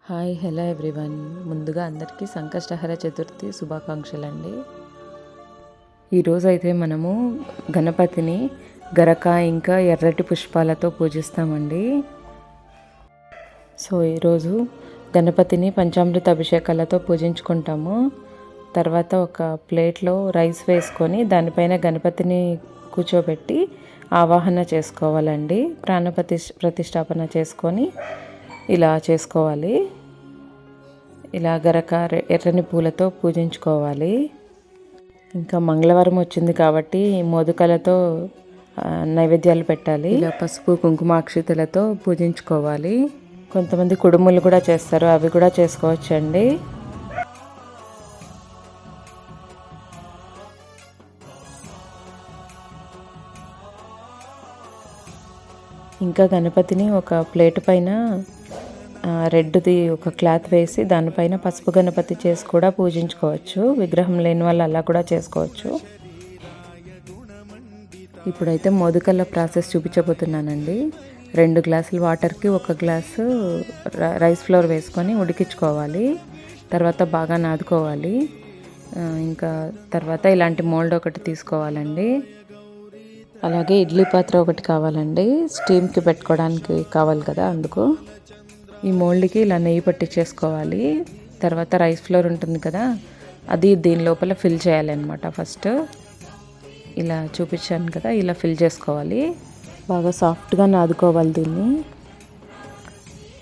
Hi hello everyone. ముందుగా అందరికీ సంకష్టహర చతుర్థి శుభాకాంక్షలండి. ఈరోజు అయితే మనము గణపతిని గరక ఇంకా ఎర్రటి పుష్పాలతో పూజిస్తామండి. సో ఈరోజు గణపతిని పంచామృత అభిషేకాలతో పూజించుకుంటాము. తర్వాత ఒక ప్లేట్లో రైస్ వేసుకొని దానిపైన గణపతిని కూర్చోబెట్టి ఆవాహన చేసుకోవాలండి. ప్రతిష్టాపన చేసుకొని ఇలా చేసుకోవాలి. ఇలా గరక ఎర్రని పూలతో పూజించుకోవాలి. ఇంకా మంగళవారం వచ్చింది కాబట్టి మోదకాలతో నైవేద్యాలు పెట్టాలి. ఇలా పసుపు కుంకుమ అక్షితలతో పూజించుకోవాలి. కొంతమంది కుడుములు కూడా చేస్తారు, అవి కూడా చేసుకోవచ్చండి. ఇంకా గణపతిని ఒక ప్లేట్ పైన రెడ్ది ఒక క్లాత్ వేసి దానిపైన పసుపు గణపతి చేసి కూడా పూజించుకోవచ్చు. విగ్రహం లేని వాళ్ళు అలా కూడా చేసుకోవచ్చు. ఇప్పుడైతే మోదకాల ప్రాసెస్ చూపించబోతున్నానండి. 2 గ్లాసుల వాటర్కి 1 గ్లాసు రైస్ ఫ్లోర్ వేసుకొని ఉడికించుకోవాలి. తర్వాత బాగా నాదుకోవాలి. ఇంకా తర్వాత ఇలాంటి మోల్డ్ ఒకటి తీసుకోవాలండి. అలాగే ఇడ్లీ పాత్ర ఒకటి కావాలండి, స్టీమ్కి పెట్టుకోవడానికి కావాలి కదా, అందుకు. ఈ మోల్డ్కి ఇలా నెయ్యి పట్టించేసుకోవాలి. తర్వాత రైస్ ఫ్లోర్ ఉంటుంది కదా, అది దీని లోపల ఫిల్ చేయాలన్నమాట. ఫస్ట్ ఇలా చూపించాను కదా, ఇలా ఫిల్ చేసుకోవాలి. బాగా సాఫ్ట్గా నాదుకోవాలి దీన్ని.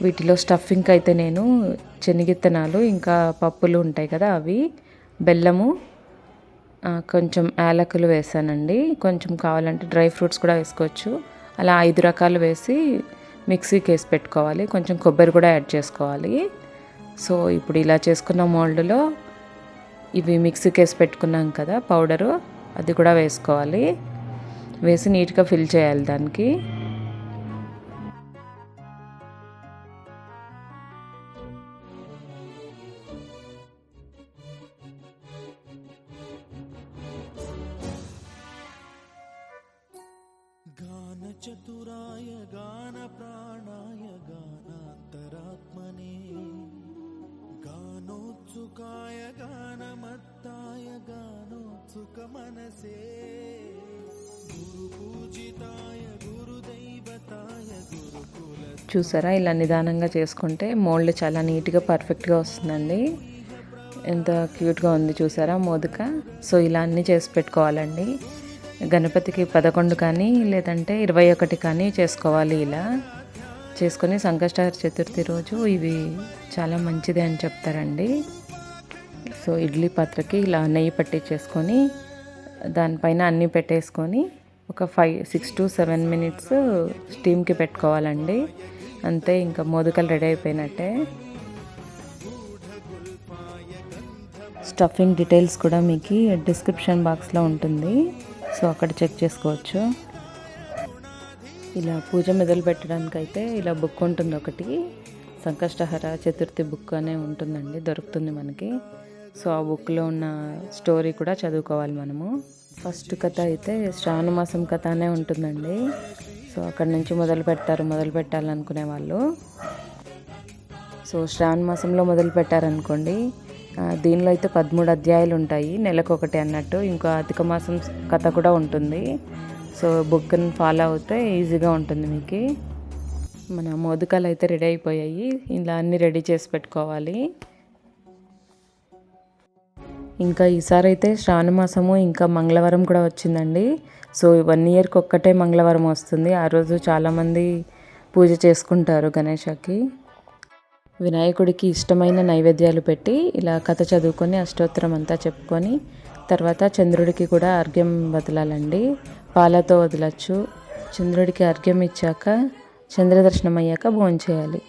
వీటిలో స్టఫింగ్ అయితే నేను శనగిత్తనాలు ఇంకా పప్పులు ఉంటాయి కదా, అవి, బెల్లము, కొంచెం యాలకులు వేసానండి. కొంచెం కావాలంటే డ్రై ఫ్రూట్స్ కూడా వేసుకోవచ్చు. అలా 5 రకాలు వేసి మిక్సీకి వేసి పెట్టుకోవాలి. కొంచెం కొబ్బరి కూడా యాడ్ చేసుకోవాలి. సో ఇప్పుడు ఇలా చేసుకున్న మోల్డ్లో ఇవి మిక్సీకి వేసి పెట్టుకున్నాం కదా పౌడరు, అది కూడా వేసుకోవాలి. వేసి నీట్గా ఫిల్ చేయాలి దానికి. గాన చతురాయ గాన ప్రాణాయ గానాంతరాత్మనే గానోత్సుకాయ గానమత్తాయ గానోత్సుక మనసే గురు పూజితాయ గురుదైవతాయ గురుకుల. చూసారా, ఇలా నిదానంగా చేసుకుంటే మోల్డ్ చాలా నీట్గా పర్ఫెక్ట్గా వస్తుందండి. ఎంత క్యూట్గా ఉంది చూసారా మోదక. సో ఇలా అన్నీ చేసి పెట్టుకోవాలండి. గణపతికి 11 కానీ లేదంటే 21 కానీ చేసుకోవాలి. ఇలా చేసుకొని సంకష్టహర చతుర్థి రోజు ఇవి చాలా మంచిది అని చెప్తారండి. సో ఇడ్లీ పాత్రకి ఇలా నెయ్యి పట్టించేసుకొని దానిపైన అన్నీ పెట్టేసుకొని ఒక 6 to 7 minutes స్టీమ్కి పెట్టుకోవాలండి. అంతే, ఇంకా మోదకాలు రెడీ అయిపోయినట్టే. స్టఫింగ్ డీటెయిల్స్ కూడా మీకు డిస్క్రిప్షన్ బాక్స్లో ఉంటుంది, సో అక్కడ చెక్ చేసుకోవచ్చు. ఇలా పూజ మొదలు పెట్టడానికి అయితే ఇలా బుక్ ఉంటుంది ఒకటి, సంకష్టహర చతుర్థి బుక్ అనే ఉంటుందండి, దొరుకుతుంది మనకి. సో ఆ బుక్లో ఉన్న స్టోరీ కూడా చదువుకోవాలి మనము. ఫస్ట్ కథ అయితే శ్రావణ మాసం కథ అనే ఉంటుందండి. సో అక్కడ నుంచి మొదలు పెట్టాలనుకునే వాళ్ళు. సో శ్రావణ మాసంలో మొదలు పెట్టారనుకోండి, దీనిలో అయితే 13 అధ్యాయాలు ఉంటాయి, నెలకొకటి అన్నట్టు. ఇంకా అధిక మాసం కథ కూడా ఉంటుంది. సో బుక్ని ఫాలో అవుతే ఈజీగా ఉంటుంది మీకు. మన మోదకాలు అయితే రెడీ అయిపోయాయి. ఇలా అన్నీ రెడీ చేసి పెట్టుకోవాలి. ఇంకా ఈసారి అయితే శ్రావణ మాసము ఇంకా మంగళవారం కూడా వచ్చిందండి. సో 1 yearకి ఒక్కటే మంగళవారం వస్తుంది. ఆ రోజు చాలామంది పూజ చేసుకుంటారు గణేషకి. వినాయకుడికి ఇష్టమైన నైవేద్యాలు పెట్టి ఇలా కథ చదువుకొని అష్టోత్తరం అంతా చెప్పుకొని తర్వాత చంద్రుడికి కూడా అర్ఘ్యం వదలాలండి. పాలతో వదలచ్చు. చంద్రుడికి అర్ఘ్యం ఇచ్చాక చంద్రదర్శనం అయ్యాక భోంచేయాలి.